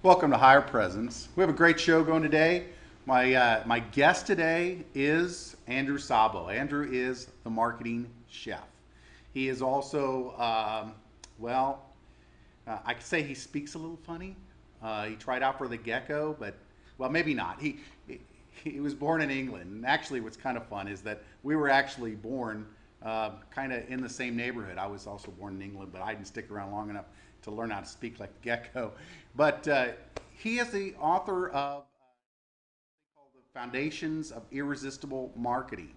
Welcome to Higher Presence. We have a great show going today. My guest today is Andrew Szabo. Andrew is the marketing chef. He is also, I could say he speaks a little funny. He tried out for the Gecko, but, well, maybe not. He was born in England. And actually, what's kind of fun is that we were actually born kind of in the same neighborhood. I was also born in England, but I didn't stick around long enough to learn how to speak like the Gecko. But he is the author of the Foundations of Irresistible Marketing.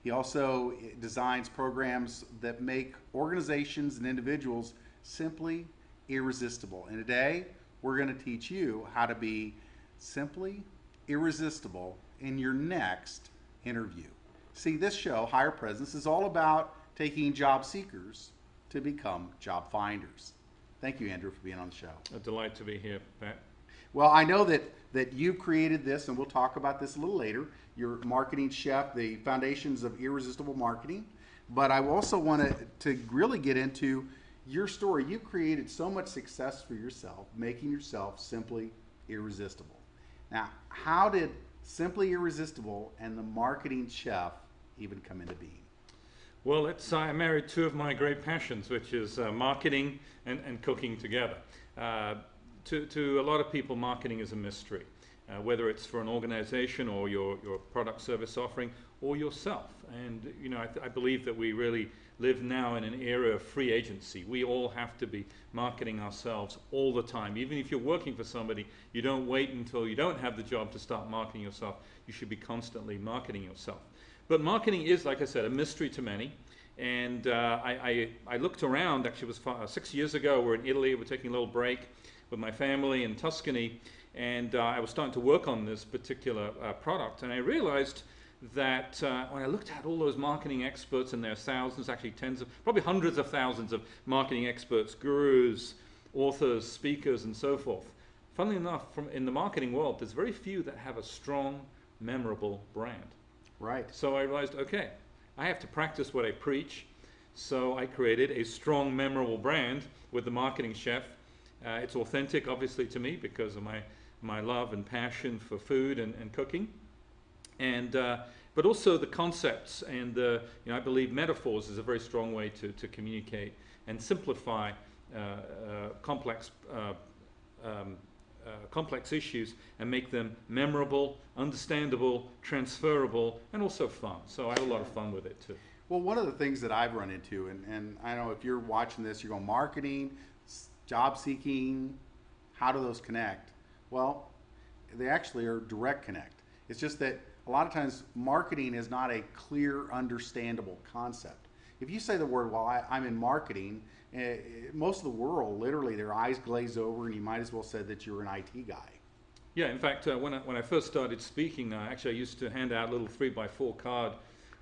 He also designs programs that make organizations and individuals simply irresistible. And today, we're going to teach you how to be simply irresistible in your next interview. See, this show, Higher Presence, is all about taking job seekers to become job finders. Thank you, Andrew, for being on the show. A delight to be here, Pat. Well, I know that you created this, and we'll talk about this a little later. You're marketing chef, the Foundations of Irresistible Marketing. But I also want to really get into your story. You created so much success for yourself, making yourself simply irresistible. Now, how did Simply Irresistible and the Marketing Chef even come into being? Well, I married two of my great passions, which is marketing and cooking together. To a lot of people, marketing is a mystery, whether it's for an organization or your product service offering or yourself. And I believe that we really live now in an era of free agency. We all have to be marketing ourselves all the time. Even if you're working for somebody, you don't wait until you don't have the job to start marketing yourself. You should be constantly marketing yourself. But marketing is, like I said, a mystery to many. And I looked around, actually it was 6 years ago, we're in Italy, we're taking a little break with my family in Tuscany, and I was starting to work on this particular product, and I realized that when I looked at all those marketing experts, and there are thousands, actually tens of, probably hundreds of thousands of marketing experts, gurus, authors, speakers, and so forth. Funnily enough, in the marketing world, there's very few that have a strong, memorable brand. Right. So I realized, okay, I have to practice what I preach. So I created a strong, memorable brand with the marketing chef. It's authentic, obviously, to me because of my love and passion for food and cooking. And but also the concepts and I believe metaphors is a very strong way to communicate and simplify complex issues and make them memorable, understandable, transferable, and also fun. So I have a lot of fun with it too. Well, one of the things that I've run into, and I know if you're watching this, you're going marketing, job seeking, how do those connect? Well, they actually are direct connect. It's just that a lot of times marketing is not a clear, understandable concept. If you say the word, well, I'm in marketing, most of the world, literally, their eyes glaze over, and you might as well say that you're an IT guy. Yeah, in fact, when I first started speaking, actually I used to hand out a little 3x4 card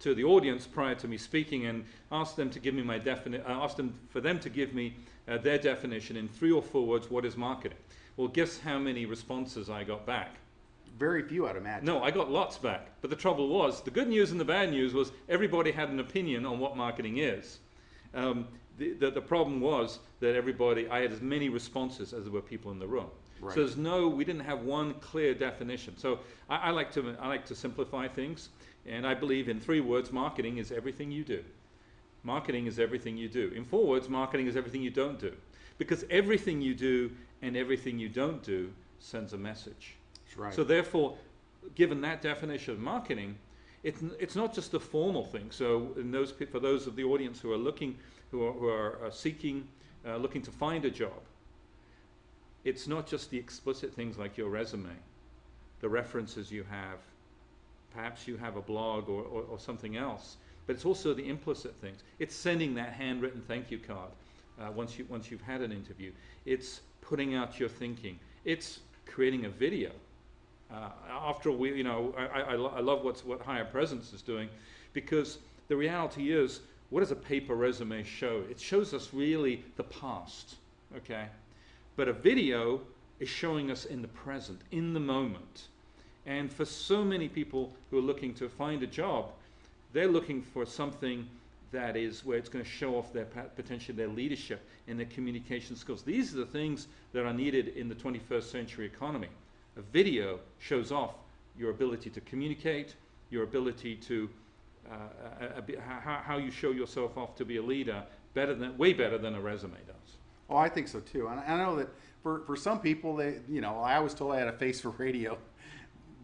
to the audience prior to me speaking and ask them to give me for them to give me their definition in 3 or 4 words. What is marketing? Well, guess how many responses I got back? Very few, I'd imagine. No, I got lots back. But the trouble was, the good news and the bad news was everybody had an opinion on what marketing is. The problem was that I had as many responses as there were people in the room. Right. So we didn't have one clear definition. So I like to simplify things, and I believe in 3 words: marketing is everything you do. Marketing is everything you do. In 4 words, marketing is everything you don't do. Because everything you do and everything you don't do sends a message. That's right. So therefore, given that definition of marketing, it's not just a formal thing. So for those of the audience who are seeking, looking to find a job, it's not just the explicit things like your resume, the references you have, perhaps you have a blog or something else, but it's also the implicit things. It's sending that handwritten thank you card once you've had an interview. It's putting out your thinking. It's creating a video. After all, I love what Higher Presence is doing, because the reality is, what does a paper resume show? It shows us really the past, okay? But a video is showing us in the present, in the moment. And for so many people who are looking to find a job, they're looking for something that is where it's going to show off their potentially their leadership and their communication skills. These are the things that are needed in the 21st century economy. A video shows off your ability to communicate, your ability to how you show yourself off to be a leader way better than a resume does. Oh, I think so too. And I know that for some people, they, you know, I was told I had a face for radio,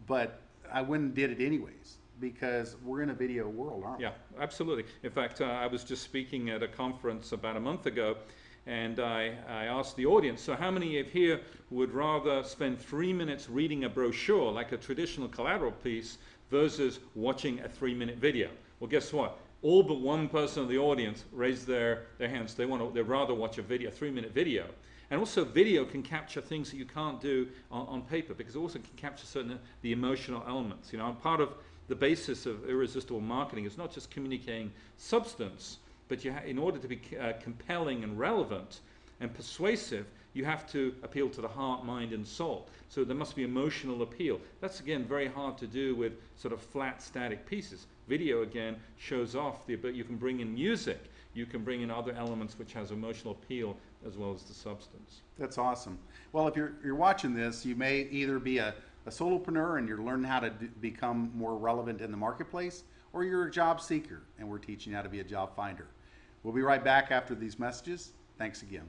but I went and did it anyways because we're in a video world, aren't we? Yeah, absolutely. In fact, I was just speaking at a conference about a month ago, and I asked the audience, so how many of here would rather spend 3 minutes reading a brochure, like a traditional collateral piece, versus watching a 3-minute video? Well, guess what? All but one person of the audience raised their hands. They'd rather watch a 3-minute video. And also video can capture things that you can't do on paper, because it also can capture certain the emotional elements. You know, part of the basis of irresistible marketing is not just communicating substance, but in order to be compelling and relevant and persuasive, you have to appeal to the heart, mind, and soul. So there must be emotional appeal. That's, again, very hard to do with sort of flat, static pieces. Video, again, shows off but you can bring in music, you can bring in other elements which has emotional appeal as well as the substance. That's awesome. Well, if you're watching this, you may either be a solopreneur and you're learning how to become more relevant in the marketplace, or you're a job seeker and we're teaching you how to be a job finder. We'll be right back after these messages. Thanks again.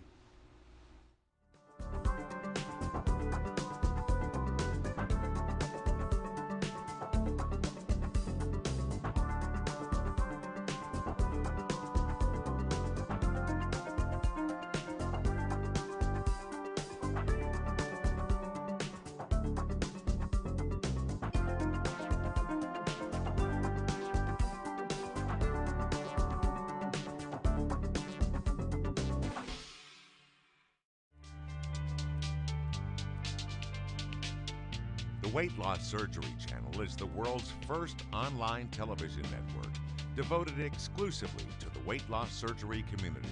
The Weight Loss Surgery Channel is the world's first online television network devoted exclusively to the weight loss surgery community.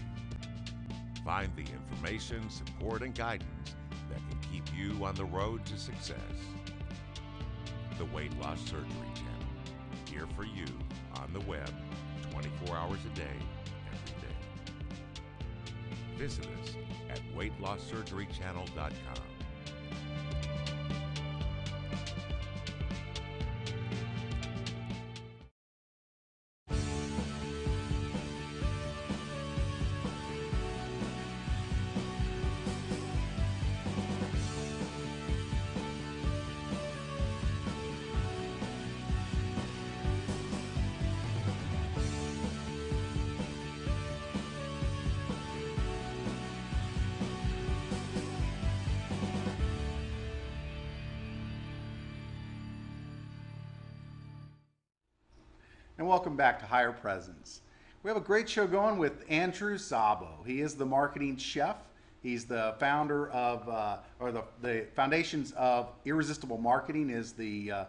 Find the information, support, and guidance that can keep you on the road to success. The Weight Loss Surgery Channel, here for you on the web 24 hours a day, every day. Visit us at weightlosssurgerychannel.com. And welcome back to Higher Presence. We have a great show going with Andrew Szabo. He is the marketing chef. He's the founder of, the foundations of Irresistible Marketing is the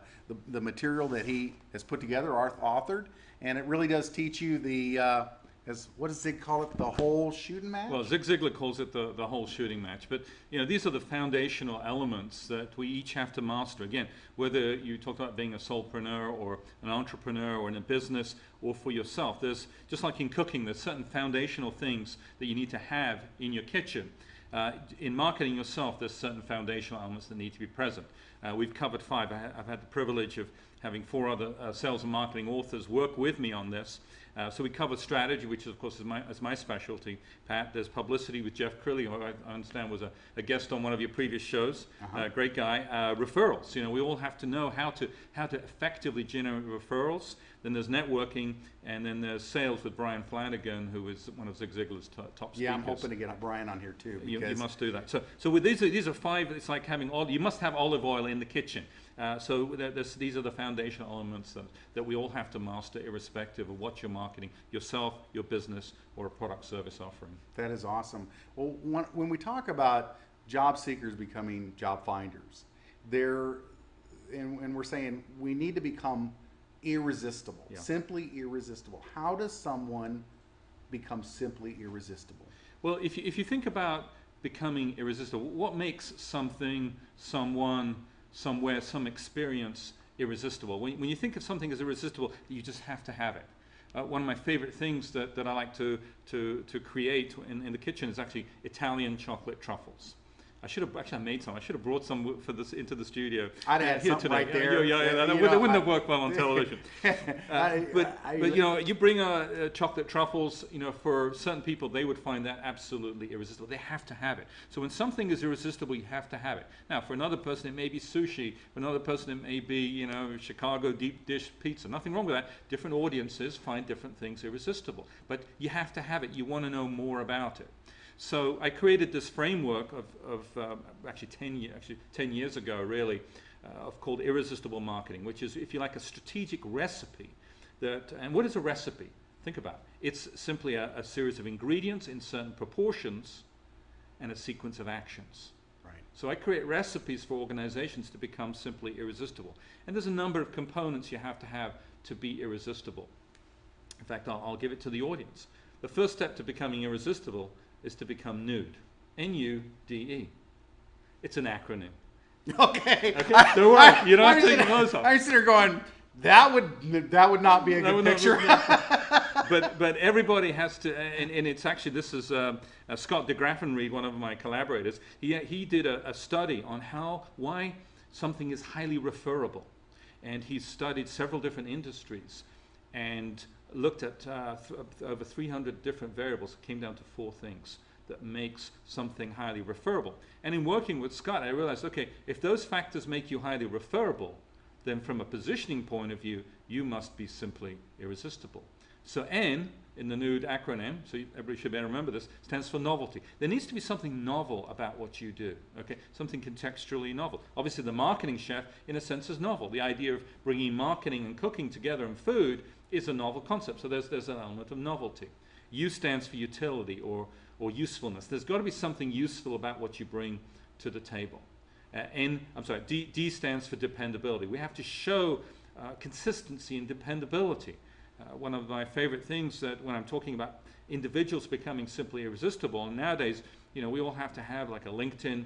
material that he has put together, authored, and it really does teach you the, what does Zig call it, the whole shooting match? Well, Zig Ziglar calls it the whole shooting match. But you know, these are the foundational elements that we each have to master. Again, whether you talk about being a solopreneur or an entrepreneur or in a business or for yourself, there's, just like in cooking, there's certain foundational things that you need to have in your kitchen. In marketing yourself, there's certain foundational elements that need to be present. We've covered 5. I've had the privilege of having 4 other sales and marketing authors work with me on this. So we covered strategy, which of course is my specialty. Pat, there's publicity with Jeff Crilly, who I understand was a guest on one of your previous shows. Great guy. Referrals. You know, we all have to know how to effectively generate referrals. Then there's networking, and then there's sales with Brian Flanagan, who is one of Zig Ziglar's top speakers. Yeah, I'm hoping to get Brian on here too. You must do that. So with these are 5. It's like having you must have olive oil in the kitchen. So these are the foundational elements that we all have to master, irrespective of what you're marketing, yourself, your business, or a product service offering. That is awesome. Well, when we talk about job seekers becoming job finders, and we're saying we need to become irresistible, simply irresistible. How does someone become simply irresistible? Well, if you think about becoming irresistible, what makes something, someone, somewhere, some experience irresistible? When you think of something as irresistible, you just have to have it. one of my favorite things that I like to create in the kitchen is actually Italian chocolate truffles. I should have actually made some. I should have brought some for this into the studio. I'd had here something today. right there. That wouldn't have worked well on television. But you know, you bring chocolate truffles. You know, for certain people, they would find that absolutely irresistible. They have to have it. So when something is irresistible, you have to have it. Now, for another person, it may be sushi. For another person, it may be, you know, Chicago deep dish pizza. Nothing wrong with that. Different audiences find different things irresistible. But you have to have it. You want to know more about it. So I created this framework of actually 10 years ago, really, called Irresistible Marketing, which is, if you like, a strategic recipe. And what is a recipe? Think about it. It's simply a series of ingredients in certain proportions and a sequence of actions. Right. So I create recipes for organizations to become simply irresistible. And there's a number of components you have to be irresistible. In fact, I'll give it to the audience. The first step to becoming irresistible is to become nude. N-U-D-E. It's an acronym. Okay. Don't worry, you don't have to take those off. I'm sitting there going, that would not be a good picture. But everybody has to, and it's actually, this is Scott DeGraffenreid, one of my collaborators. He did a study on why something is highly referable, and he studied several different industries and looked at over 300 different variables. It came down to 4 things that makes something highly referable. And in working with Scott, I realized, okay, if those factors make you highly referable, then from a positioning point of view, you must be simply irresistible. So N in the nude acronym, so everybody should better remember this, stands for novelty. There needs to be something novel about what you do, okay? Something contextually novel. Obviously, the marketing chef, in a sense, is novel. The idea of bringing marketing and cooking together in food is a novel concept, so there's an element of novelty. U stands for utility or usefulness. There's got to be something useful about what you bring to the table. D stands for dependability. We have to show consistency and dependability. One of my favorite things that when I'm talking about individuals becoming simply irresistible, and nowadays, you know, we all have to have like a LinkedIn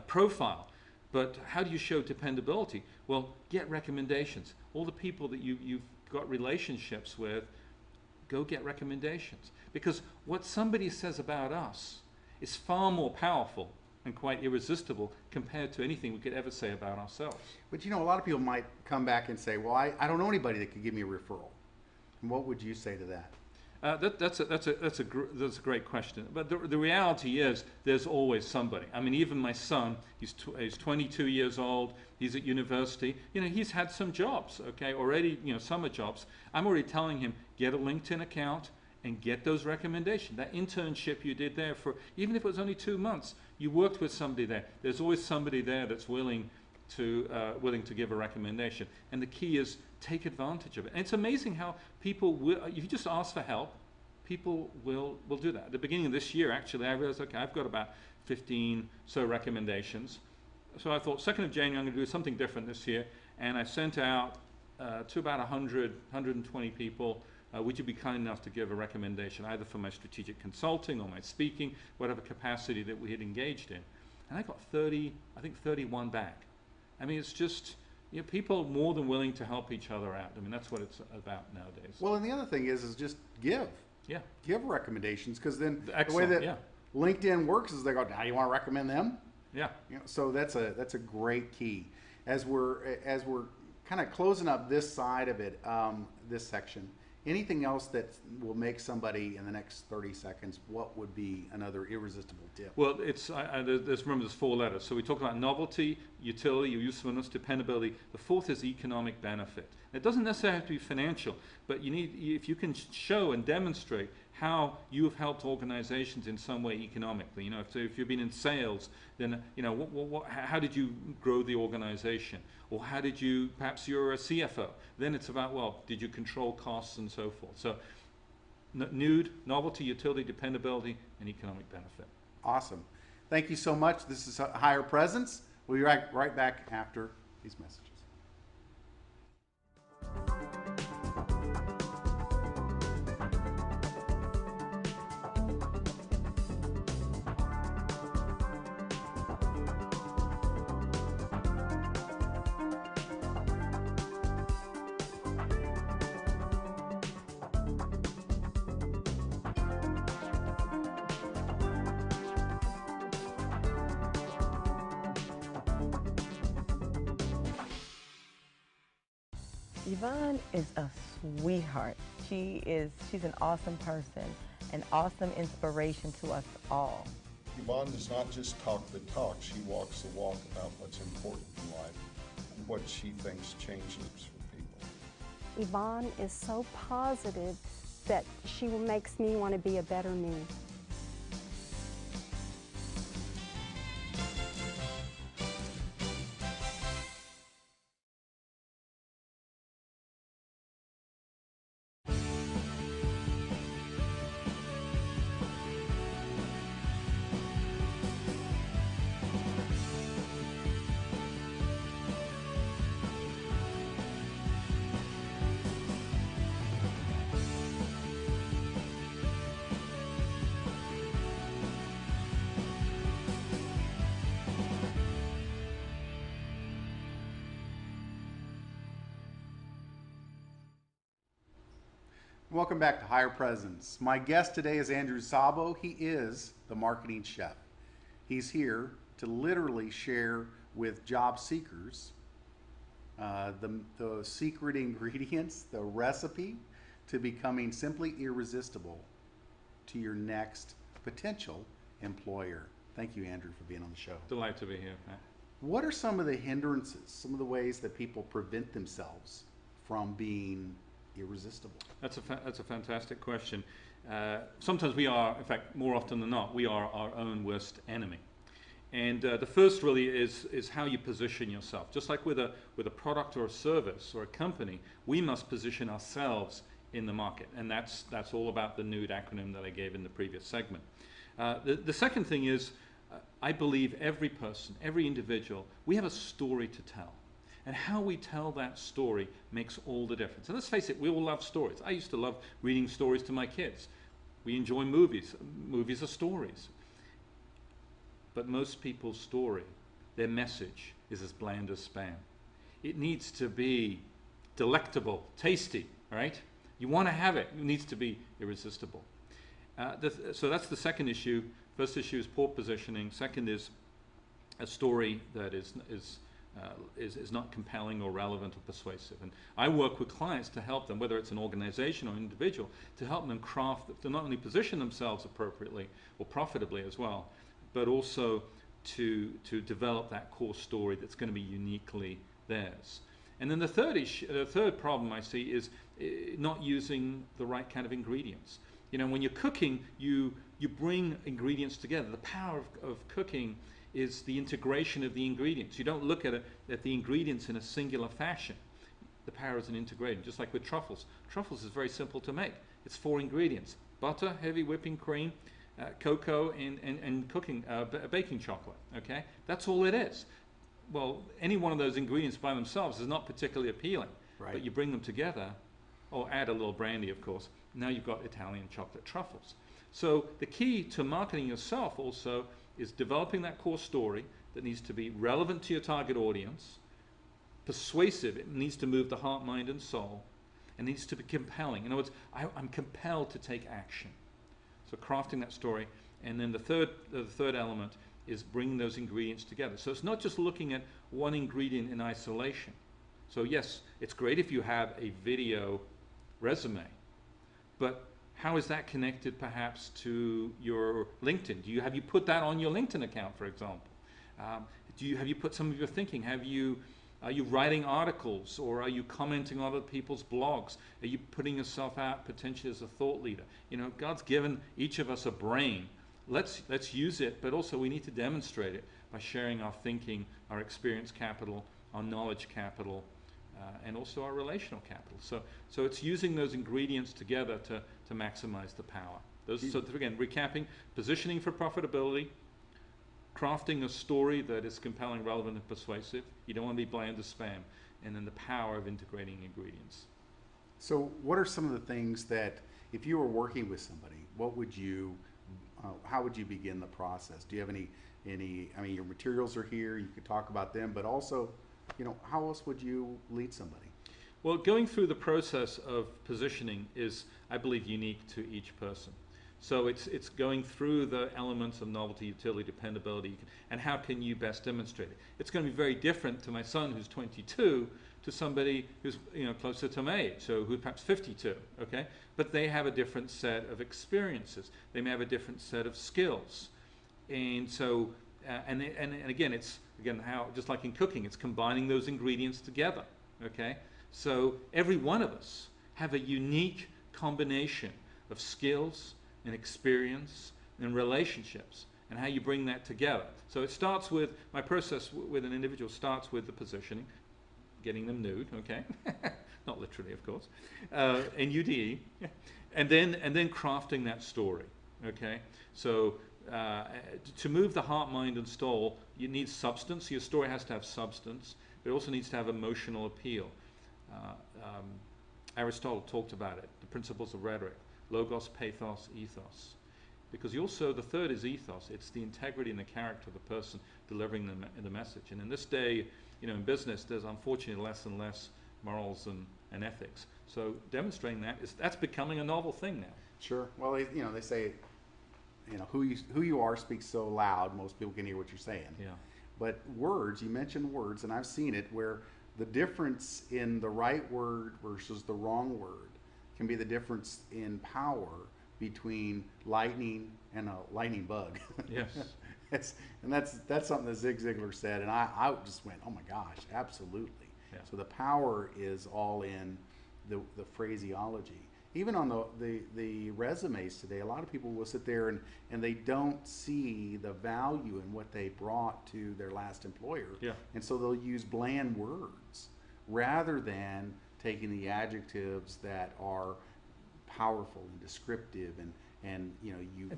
profile. But how do you show dependability? Well, get recommendations. All the people that you've got relationships with, go get recommendations. Because what somebody says about us is far more powerful and quite irresistible compared to anything we could ever say about ourselves. But you know, a lot of people might come back and say, well, I don't know anybody that could give me a referral. And what would you say to that? That's a great question. But the reality is there's always somebody. I mean, even my son, he's 22 years old. He's at university. You know, he's had some jobs, okay, already, you know, summer jobs. I'm already telling him, get a LinkedIn account and get those recommendations. That internship you did there for, even if it was only 2 months, you worked with somebody there. There's always somebody there that's willing to give a recommendation. And the key is take advantage of it. And it's amazing how people will, if you just ask for help, people will do that. At the beginning of this year, actually, I realized, okay, I've got about 15 so recommendations. So I thought, 2nd of January, I'm going to do something different this year. And I sent out to about 120 people, would you be kind enough to give a recommendation, either for my strategic consulting or my speaking, whatever capacity that we had engaged in. And I got 31 back. I mean, it's just, you know, people more than willing to help each other out. I mean, that's what it's about nowadays. Well, and the other thing is just give. Yeah. Give recommendations, because then Excellent, the way that LinkedIn works is they go, now you want to recommend them? Yeah. You know, so that's a great key. As we're kind of closing up this side of it, this section, anything else that will make somebody in the next 30 seconds, what would be another irresistible tip? Well, remember there's 4 letters. So we talked about novelty, utility, usefulness, dependability. The 4th is economic benefit. It doesn't necessarily have to be financial, but if you can show and demonstrate how you have helped organizations in some way economically. You know, if you've been in sales, then, you know, how did you grow the organization? Or how did you, perhaps you're a CFO. Then it's about, well, did you control costs and so forth. So nude, novelty, utility, dependability, and economic benefit. Awesome. Thank you so much. This is Higher Presence. We'll be right back after these messages. Yvonne is a sweetheart. She's an awesome person, an awesome inspiration to us all. Yvonne does not just talk the talk, she walks the walk about what's important in life and what she thinks changes for people. Yvonne is so positive that she makes me want to be a better me. Welcome back to Higher Presence. My guest today is Andrew Szabo. He is the marketing chef. He's here to literally share with job seekers the secret ingredients, the recipe to becoming simply irresistible to your next potential employer. Thank you, Andrew, for being on the show. Delighted to be here, Pat. What are some of the hindrances, some of the ways that people prevent themselves from being irresistible? That's a fantastic question. Sometimes we are, in fact, more often than not, we are our own worst enemy. And the first really is how you position yourself. Just like with a product or a service or a company, we must position ourselves in the market. And that's all about the NEWD acronym that I gave in the previous segment. The second thing is, I believe every person, every individual, we have a story to tell. And how we tell that story makes all the difference. And let's face it, we all love stories. I used to love reading stories to my kids. We enjoy movies. Movies are stories. But most people's story, their message, is as bland as spam. It needs to be delectable, tasty, right? You want to have it. It needs to be irresistible. So that's the second issue. First issue is poor positioning. Second is a story that is not compelling or relevant or persuasive. And I work with clients to help them, whether it's an organization or an individual, to help them craft, to not only position themselves appropriately or profitably as well, but also to develop that core story that's going to be uniquely theirs. And then the third problem I see is not using the right kind of ingredients. You know, when you're cooking, you bring ingredients together. The power of cooking is the integration of the ingredients. You don't look at the ingredients in a singular fashion. The power is an integration, just like with truffles. Truffles is very simple to make. It's 4 ingredients: butter, heavy whipping cream, cocoa, and baking chocolate. Okay, that's all it is. Well, any one of those ingredients by themselves is not particularly appealing. Right. But you bring them together, or add a little brandy, of course. Now you've got Italian chocolate truffles. So the key to marketing yourself also is developing that core story that needs to be relevant to your target audience, persuasive. It needs to move the heart, mind, and soul, and needs to be compelling. In other words, I'm compelled to take action. So crafting that story, and then the third element is bringing those ingredients together. So it's not just looking at one ingredient in isolation. So yes, it's great if you have a video resume, but how is that connected perhaps to your LinkedIn? Have you put that on your LinkedIn account, for example? Have you put some of your thinking? Are you writing articles, or are you commenting on other people's blogs? Are you putting yourself out potentially as a thought leader? You know, God's given each of us a brain. Let's use it, but also we need to demonstrate it by sharing our thinking, our experience capital, our knowledge capital, and also our relational capital. So it's using those ingredients together to maximize the power. So again, recapping: positioning for profitability, crafting a story that is compelling, relevant, and persuasive. You don't want to be bland as spam. And then the power of integrating ingredients. So what are some of the things that, if you were working with somebody, how would you begin the process? Do you have any, I mean, your materials are here, you could talk about them, but also, you know, how else would you lead somebody? Well, going through the process of positioning is, I believe, unique to each person. So it's going through the elements of novelty, utility, dependability, and how can you best demonstrate it. It's going to be very different to my son, who's 22, to somebody who's closer to my age, so who's perhaps 52, okay? But they have a different set of experiences. They may have a different set of skills. And so, and again, it's, how, just like in cooking, it's combining those ingredients together, okay? So every one of us have a unique combination of skills and experience and relationships, and how you bring that together. So it starts with, my process with an individual starts with the positioning, getting them nude, okay? Not literally, of course, N-U-D-E, and then crafting that story, okay? So to move the heart, mind, and soul, you need substance. Your story has to have substance, but it also needs to have emotional appeal. Aristotle talked about it, the principles of rhetoric, logos, pathos, ethos. Because the third is ethos. It's the integrity and the character of the person delivering the message. And in this day, in business, there's unfortunately less and less morals and ethics. So demonstrating that's becoming a novel thing now. Sure. Well, they say, who you are speaks so loud, most people can hear what you're saying. Yeah. But words, you mentioned words, and I've seen it where the difference in the right word versus the wrong word can be the difference in power between lightning and a lightning bug. Yes. that's something that Zig Ziglar said, and I just went, oh my gosh, absolutely. Yeah. So the power is all in the phraseology. Even on the resumes today, a lot of people will sit there and they don't see the value in what they brought to their last employer. Yeah. And so they'll use bland words rather than taking the adjectives that are powerful and descriptive and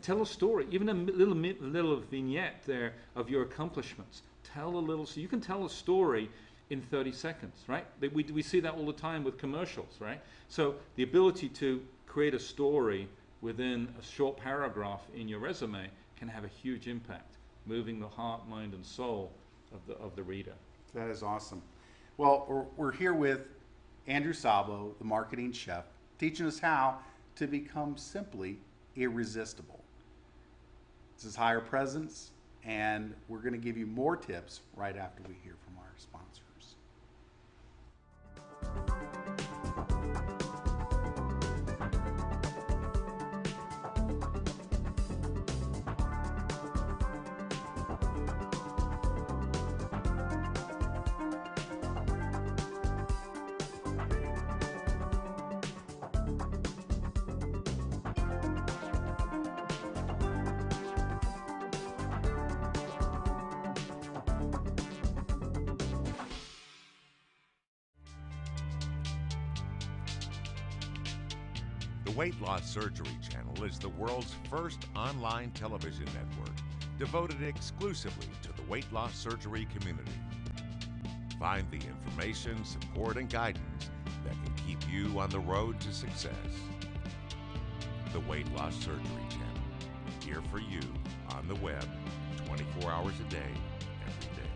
tell a story, even a little vignette there of your accomplishments. So you can tell a story in 30 seconds, right? We see that all the time with commercials, right? So the ability to create a story within a short paragraph in your resume can have a huge impact, moving the heart, mind, and soul of the reader. That is awesome. Well, we're here with Andrew Szabo, the marketing chef, teaching us how to become simply irresistible. This is Higher Presence, and we're going to give you more tips right after we hear from our sponsors. The Weight Loss Surgery Channel is the world's first online television network devoted exclusively to the weight loss surgery community. Find the information, support, and guidance that can keep you on the road to success. The Weight Loss Surgery Channel, here for you on the web 24 hours a day, every day.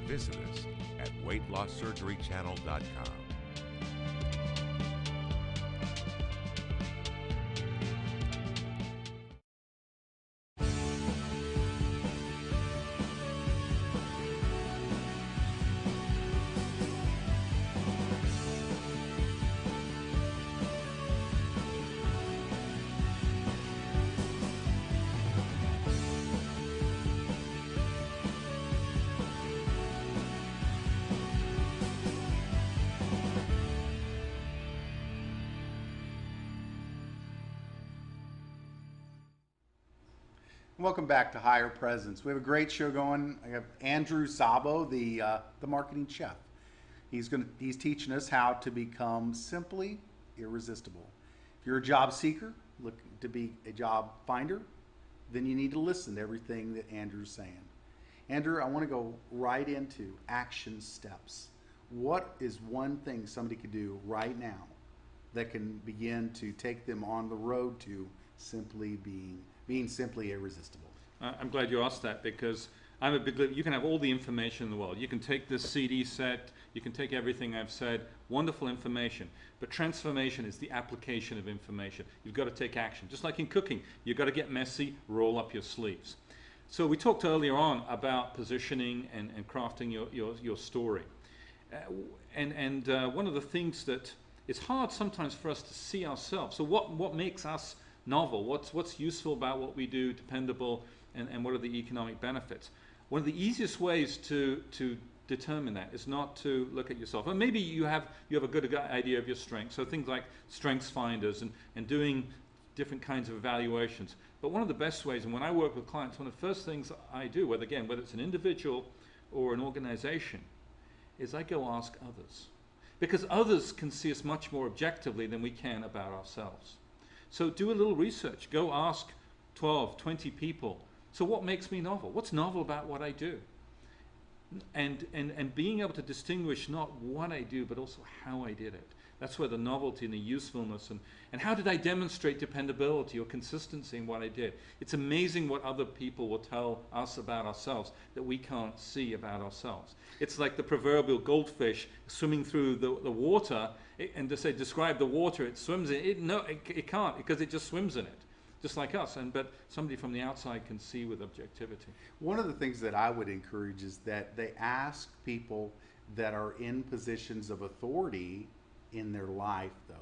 Visit us at weightlosssurgerychannel.com. Welcome back to Higher Presence. We have a great show going. I have Andrew Szabo, the marketing chef. He's teaching us how to become simply irresistible. If you're a job seeker looking to be a job finder, then you need to listen to everything that Andrew's saying. Andrew, I want to go right into action steps. What is one thing somebody could do right now that can begin to take them on the road to simply being simply irresistible? I'm glad you asked that, because I'm a big believer. You can have all the information in the world. You can take this CD set, you can take everything I've said, wonderful information. But transformation is the application of information. You've got to take action. Just like in cooking, you've got to get messy, roll up your sleeves. So we talked earlier on about positioning and crafting your story. One of the things that it's hard sometimes for us to see ourselves. So what makes us novel? What's useful about what we do, dependable, and what are the economic benefits? One of the easiest ways to determine that is not to look at yourself. And maybe you have a good idea of your strengths. So things like strengths finders and doing different kinds of evaluations. But one of the best ways, and when I work with clients, one of the first things I do, whether it's an individual or an organization, is I go ask others. Because others can see us much more objectively than we can about ourselves. So do a little research. Go ask 12, 20 people. So what makes me novel? What's novel about what I do? And being able to distinguish not what I do, but also how I did it. That's where the novelty and the usefulness and how did I demonstrate dependability or consistency in what I did. It's amazing what other people will tell us about ourselves that we can't see about ourselves. It's like the proverbial goldfish swimming through the water, and to say describe the water it swims in. It can't, because it just swims in it, just like us. But somebody from the outside can see with objectivity. One of the things that I would encourage is that they ask people that are in positions of authority in their life, though,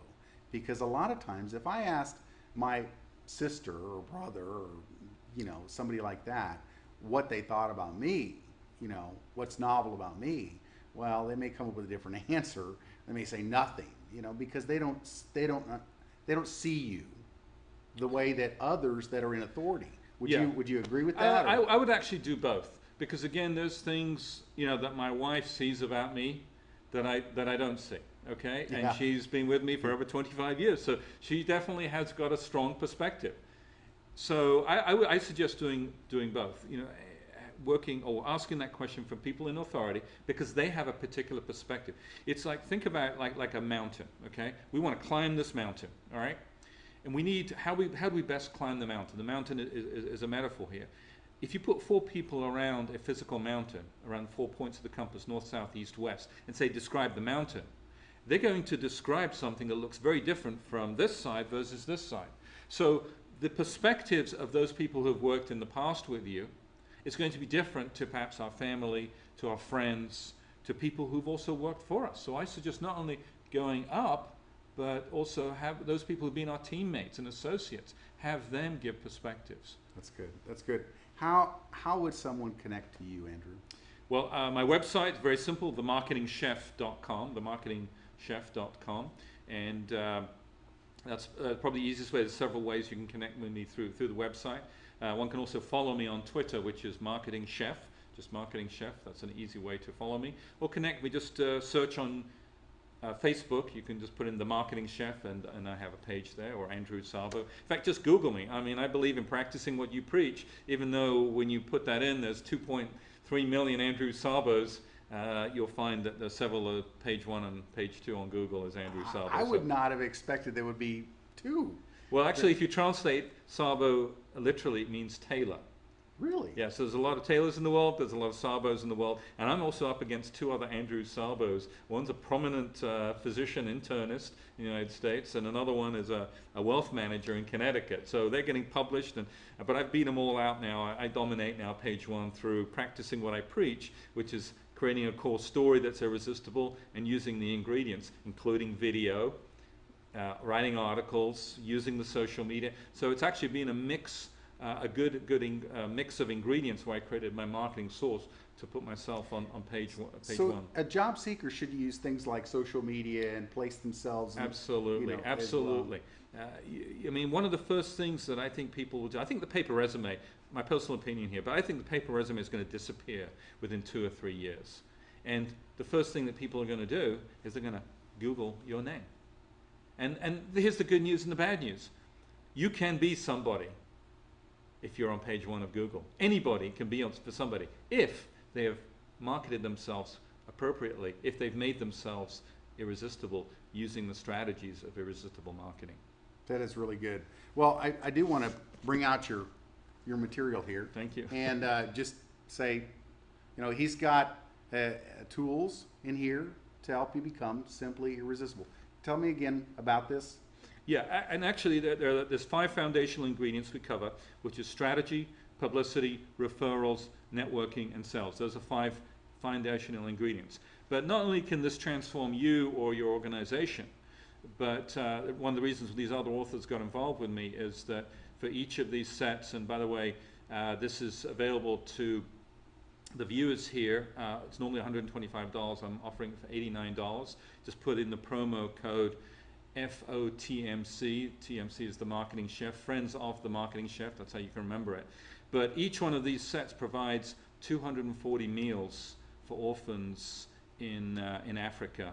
because a lot of times if I asked my sister or brother or somebody like that what they thought about me, what's novel about me, well, they may come up with a different answer. They may say nothing, because they don't see you the way that others that are in authority. Would you agree with that? I would actually do both, because again, there's things that my wife sees about me that I don't see. Okay, yeah. And she's been with me for over 25 years, so she definitely has got a strong perspective. So I suggest doing both. Working or asking that question from people in authority, because they have a particular perspective. It's like, think about like a mountain. Okay, we want to climb this mountain. All right, and we need how do we best climb the mountain? The mountain is a metaphor here. If you put 4 people around a physical mountain, around 4 points of the compass, north, south, east, west, and say describe the mountain, they're going to describe something that looks very different from this side versus this side. So the perspectives of those people who have worked in the past with you is going to be different to perhaps our family, to our friends, to people who've also worked for us. So I suggest not only going up, but also have those people who've been our teammates and associates, have them give perspectives. That's good. That's good. How would someone connect to you, Andrew? Well, my website is very simple, themarketingchef.com, themarketingchef.com, and that's probably the easiest way. There's several ways you can connect with me through the website. One can also follow me on Twitter, which is Marketing Chef, just Marketing Chef. That's an easy way to follow me. Or connect me, just search on Facebook. You can just put in The Marketing Chef, and I have a page there, or Andrew Szabo. In fact, just Google me. I mean, I believe in practicing what you preach, even though when you put that in, there's 2.3 million Andrew Szabos. You'll find that there's several page 1 and page 2 on Google as Andrew Szabo. I would not have expected there would be 2. Well, actually, if you translate Szabo literally, it means tailor. Really? Yeah, so there's a lot of tailors in the world, there's a lot of Szabos in the world, and I'm also up against 2 other Andrew Szabos. One's a prominent physician internist in the United States, and another one is a wealth manager in Connecticut. So they're getting published, but I've beat them all out now. I dominate now page 1 through practicing what I preach, which is creating a core story that's irresistible and using the ingredients, including video, writing articles, using the social media. So it's actually been a mix, a good mix of ingredients where I created my marketing source to put myself on page 1. So a job seeker should use things like social media and place themselves in, absolutely, absolutely. I mean, one of the first things that I think people will do, I think the paper resume, my personal opinion here, but I think the paper resume is going to disappear within 2 or 3 years. And the first thing that people are going to do is they're going to Google your name. And here's the good news and the bad news. You can be somebody if you're on page 1 of Google. Anybody can be for somebody if they have marketed themselves appropriately, if they've made themselves irresistible using the strategies of irresistible marketing. That is really good. Well, I do want to bring out your material here. Thank you. And just say, he's got tools in here to help you become simply irresistible. Tell me again about this. Yeah, and actually there's 5 foundational ingredients we cover, which is strategy, publicity, referrals, networking, and sales. Those are 5 foundational ingredients. But not only can this transform you or your organization, but one of the reasons these other authors got involved with me is that for each of these sets, and by the way, this is available to the viewers here. It's normally $125. I'm offering it for $89. Just put in the promo code FOTMC. TMC is the marketing chef, friends of the marketing chef. That's how you can remember it. But each one of these sets provides 240 meals for orphans in Africa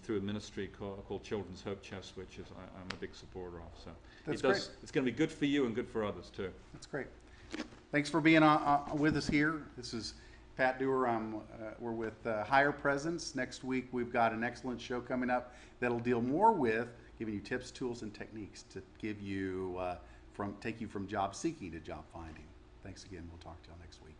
through a ministry called Children's Hope Chest, which is I'm a big supporter of. So That's great. It's going to be good for you and good for others too. That's great. Thanks for being with us here. This is Pat Dewar. We're with Higher Presence. Next week we've got an excellent show coming up that'll deal more with giving you tips, tools, and techniques to give you take you from job seeking to job finding. Thanks again. We'll talk to you all next week.